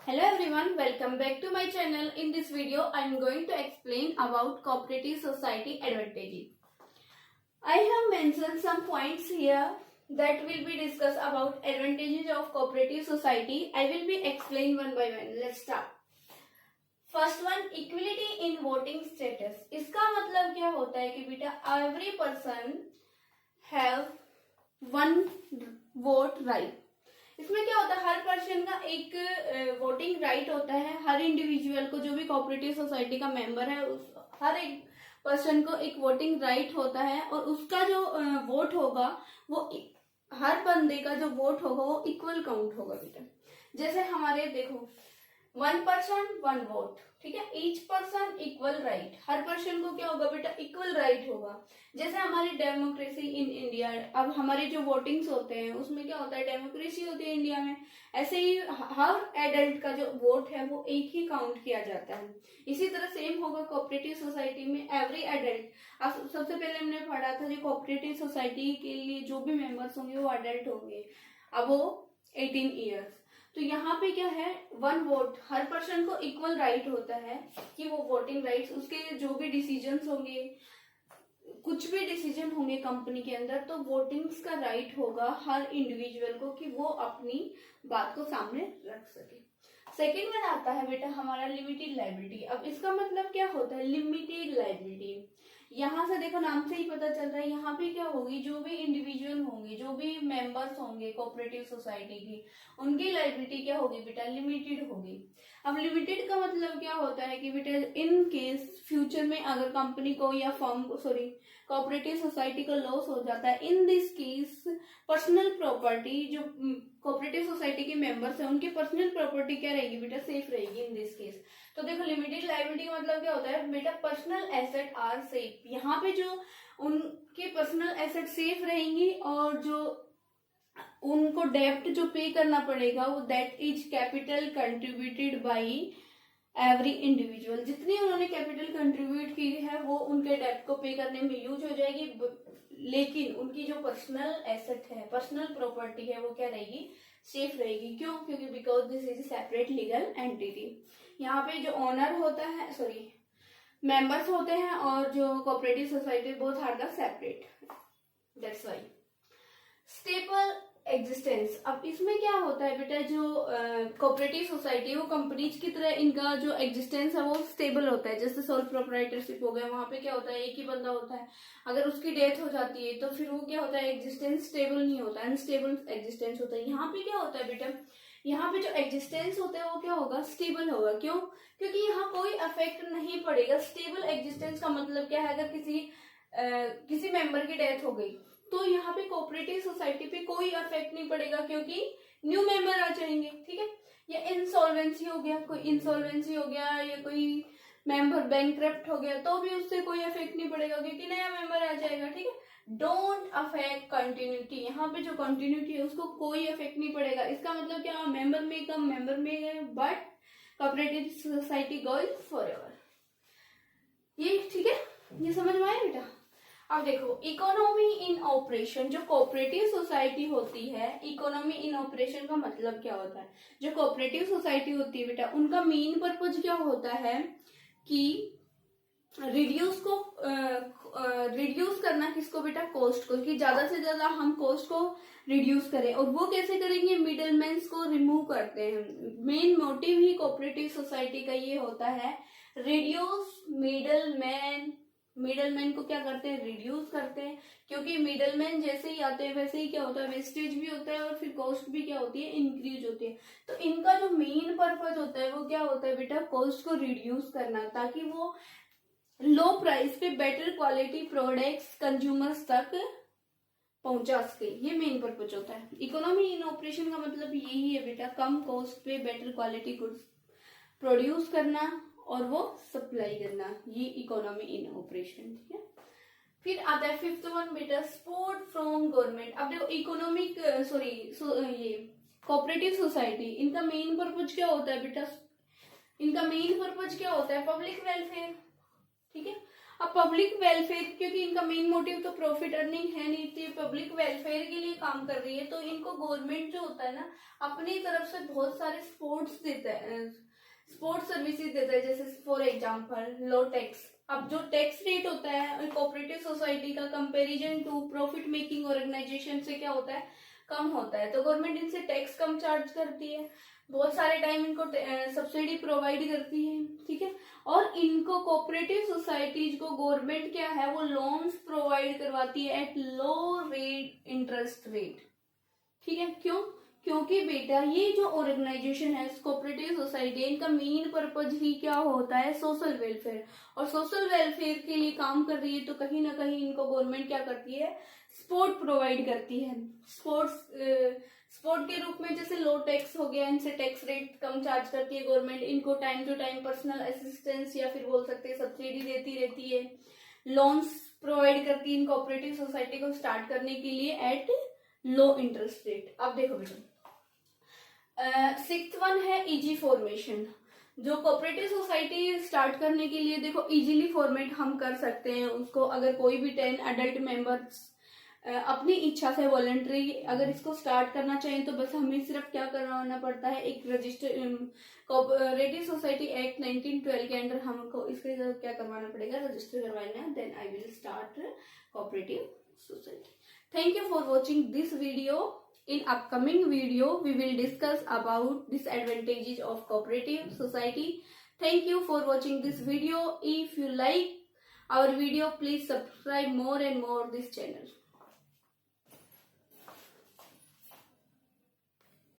Hello everyone, welcome back to my channel. In this video, I am going to explain about cooperative society advantages. I have mentioned some points here that will be discussed about advantages of cooperative society. I will be explained one by one. Let's start. First one, equality in voting status. इसका मतलब क्या होता है कि बेटा every person have one vote right. इसमें क्या होता है, हर पर्सन का एक वोटिंग राइट होता है. हर इंडिविजुअल को, जो भी कोऑपरेटिव सोसाइटी का मेंबर है, हर एक पर्सन को एक वोटिंग राइट होता है और उसका जो वोट होगा वो हर बंदे का जो वोट होगा वो इक्वल काउंट होगा बेटा. जैसे हमारे देखो, वन पर्सन वन वोट, ठीक है. Each person equal right. हर पर्सन को क्या होगा बेटा, इक्वल राइट होगा. जैसे हमारी डेमोक्रेसी इन इंडिया, अब हमारे जो वोटिंग्स होते हैं उसमें क्या होता है, डेमोक्रेसी होती है इंडिया में. ऐसे ही हर एडल्ट का जो वोट है वो एक ही काउंट किया जाता है. इसी तरह सेम होगा कोऑपरेटिव सोसाइटी में. एवरी एडल्ट, अब सबसे पहले हमने पढ़ा था जो कोऑपरेटिव सोसाइटी के लिए जो भी मेंबर्स होंगे वो एडल्ट होंगे, अब वो 18 ईयर्स. तो यहाँ पे क्या है, वन वोट. हर पर्सन को इक्वल राइट होता है कि वो वोटिंग राइट्स, उसके जो भी डिसीजंस होंगे, कुछ भी डिसीजन होंगे कंपनी के अंदर, तो वोटिंग्स का राइट होगा हर इंडिविजुअल को कि वो अपनी बात को सामने रख सके. सेकेंड में आता है बेटा हमारा लिमिटेड लायबिलिटी. अब इसका मतलब क्या होता है, लिमिटेड लायबिलिटी. यहाँ से देखो, नाम से ही पता चल रहा है, यहाँ पे क्या होगी, जो भी इंडिविजुअल होंगे, जो भी मेंबर्स होंगे कोऑपरेटिव सोसाइटी की, उनकी लायबिलिटी क्या होगी बेटा, लिमिटेड होगी. अब लिमिटेड का मतलब क्या होता है कि बेटा इन केस फ्यूचर में अगर कंपनी को या फर्म को, सॉरी, कोऑपरेटिव सोसाइटी को लॉस हो जाता है, in this case personal property, जो कोऑपरेटिव सोसाइटी के मेंबर्स हैं उनकी पर्सनल प्रॉपर्टी क्या रहेगी बेटा, सेफ रहेगी इन दिस केस. तो देखो, लिमिटेड लायबिलिटी का मतलब क्या होता है बेटा, पर्सनल एसेट आर सेफ. यहाँ पे जो उनके पर्सनल एसेट सेफ रहेंगी और जो उनको डेब्ट जो पे करना पड़ेगा वो that is capital contributed bye every individual. जितनी उन्होंने कैपिटल कंट्रीब्यूट की है वो उनके डेब्ट को पे करने में यूज हो जाएगी. लेकिन उनकी जो पर्सनल एसेट है, पर्सनल प्रॉपर्टी है, वो क्या रहेगी, सेफ रहेगी. क्यों? क्योंकि because this is separate legal entity. यहाँ पे जो ओनर होता है, सॉरी, मेंबर्स होते हैं और जो cooperative society, both are the separate. That's why stable existence. अब इसमें क्या होता है बेटा, जो कोऑपरेटिव सोसाइटी वो कंपनीज की तरह इनका जो एग्जिस्टेंस है वो स्टेबल होता है. जैसे सोल प्रोप्राइटरशिप हो गया, वहां पे क्या होता है, एक ही बंदा होता है. अगर उसकी डेथ हो जाती है तो फिर वो क्या होता है, एग्जिस्टेंस स्टेबल नहीं होता, अनस्टेबल एग्जिस्टेंस होता है. यहाँ पे क्या होता है बेटा, यहाँ पे जो एग्जिस्टेंस होता है वो क्या होगा, स्टेबल होगा. क्यों? क्योंकि यहाँ कोई अफेक्ट नहीं पड़ेगा. स्टेबल एग्जिस्टेंस का मतलब क्या है, अगर किसी मेंबर की डेथ हो गई तो यहाँ पे कोऑपरेटिव सोसाइटी पे कोई अफेक्ट नहीं पड़ेगा क्योंकि न्यू मेंबर आ जाएंगे. ठीक है. या इंसॉल्वेंसी हो गया, कोई इंसॉल्वेंसी हो गया या कोई मेंबर बैंकक्रप्ट हो गया तो भी उससे कोई अफेक्ट नहीं पड़ेगा क्योंकि नया मेंबर आ जाएगा. ठीक है. Don't affect continuity. यहाँ पे जो कंटिन्यूटी है उसको कोई अफेक्ट नहीं पड़ेगा. इसका मतलब क्या, मेंबर में कम, मेंबर में but cooperative society going forever. ये ठीक है, ये समझ में आया बेटा. अब देखो, इकोनॉमी इन ऑपरेशन. जो कोऑपरेटिव सोसाइटी होती है, इकोनॉमी इन ऑपरेशन का मतलब क्या होता है, जो कोऑपरेटिव सोसाइटी होती है बेटा, उनका मेन पर्पज क्या होता है कि रिड्यूस करना. किसको बेटा, कॉस्ट को, कि ज्यादा से ज्यादा हम कॉस्ट को रिड्यूस करें. और वो कैसे करेंगे, मिडलमैन को रिमूव करते हैं. मेन मोटिव ही कोऑपरेटिव सोसाइटी का ये होता है, रिड्यूस मिडलमैन को क्या करते हैं, रिड्यूस करते हैं. क्योंकि मिडलमैन जैसे ही आते हैं वैसे ही क्या होता है, वेस्टेज भी होता है और फिर कॉस्ट भी क्या होती है, इंक्रीज होती है. तो इनका जो मेन पर्पज होता है वो क्या होता है बेटा, कॉस्ट को रिड्यूस करना, ताकि वो लो प्राइस पे बेटर क्वालिटी प्रोडक्ट्स कंज्यूमर्स तक पहुंचा सके. ये मेन पर्पज होता है. इकोनॉमी इन ऑपरेशन का मतलब यही है बेटा, कम कॉस्ट पे बेटर क्वालिटी गुड्स प्रोड्यूस करना और वो सप्लाई करना. ये इकोनॉमी इन ऑपरेशन. ठीक है. फिर आता है फिफ्थ वन बेटा, सपोर्ट फ्रॉम गवर्नमेंट. अब देखो, इकोनॉमिक ये कोऑपरेटिव सोसाइटी, इनका मेन पर्पज क्या होता है बेटा, इनका मेन पर्पज क्या होता है, पब्लिक वेलफेयर. ठीक है. अब पब्लिक वेलफेयर, क्योंकि इनका मेन मोटिव तो प्रॉफिट अर्निंग है नहीं, तो ये पब्लिक वेलफेयर के लिए काम कर रही है, तो इनको गवर्नमेंट जो होता है ना अपनी तरफ से बहुत सारे स्पोर्ट्स देता है, स्पोर्ट्स सर्विसेज देता है, जैसे फॉर एग्जांपल लो टैक्स। अब जो टैक्स रेट होता है कोऑपरेटिव सोसाइटी का comparison to profit making organisation से क्या होता है, कम होता है, तो गवर्नमेंट इनसे टैक्स कम चार्ज करती है, बहुत सारे टाइम इनको सब्सिडी प्रोवाइड करती है, ठीक है। और इनको कोऑपरेटिव सोसाइटीज को गवर्नमेंट क्या है वो लोन्स प्रोवाइड करवाती है at low rate interest rate, ठीक है। क्यों? क्योंकि बेटा ये जो ऑर्गेनाइजेशन है कोऑपरेटिव सोसाइटी, इनका मेन पर्पज ही क्या होता है, सोशल वेलफेयर, और सोशल वेलफेयर के लिए काम कर रही है, तो कहीं ना कहीं इनको गवर्नमेंट क्या करती है, सपोर्ट प्रोवाइड करती है। सपोर्ट के रूप में जैसे लो टैक्स हो गया, इनसे टैक्स रेट कम चार्ज करती है गवर्नमेंट, इनको time to time personal assistance या फिर बोल सकते हैं सब्सिडी देती रहती है, लोन्स प्रोवाइड करती है इन कोऑपरेटिव सोसाइटी को स्टार्ट करने के लिए एट लो इंटरेस्ट रेट। अब देखो बेटा, सिक्स्थ वन है इजी फॉर्मेशन। जो कोऑपरेटिव सोसाइटी स्टार्ट करने के लिए देखो इजीली फॉर्मेट हम कर सकते हैं उसको, अगर कोई भी 10 अडल्ट मेंबर्स अपनी इच्छा से वॉलंटरी अगर इसको स्टार्ट करना चाहें, तो बस हमें सिर्फ क्या करवाना पड़ता है, एक रजिस्टर कोऑपरेटिव सोसाइटी एक्ट 1912 के अंडर हमको इसके क्या करवाना पड़ेगा, रजिस्टर करवाना है, then I will start cooperative society. Thank you for watching this video. In upcoming video, we will discuss about disadvantages of cooperative society. Thank you for watching this video. If you like our video, please subscribe more and more this channel.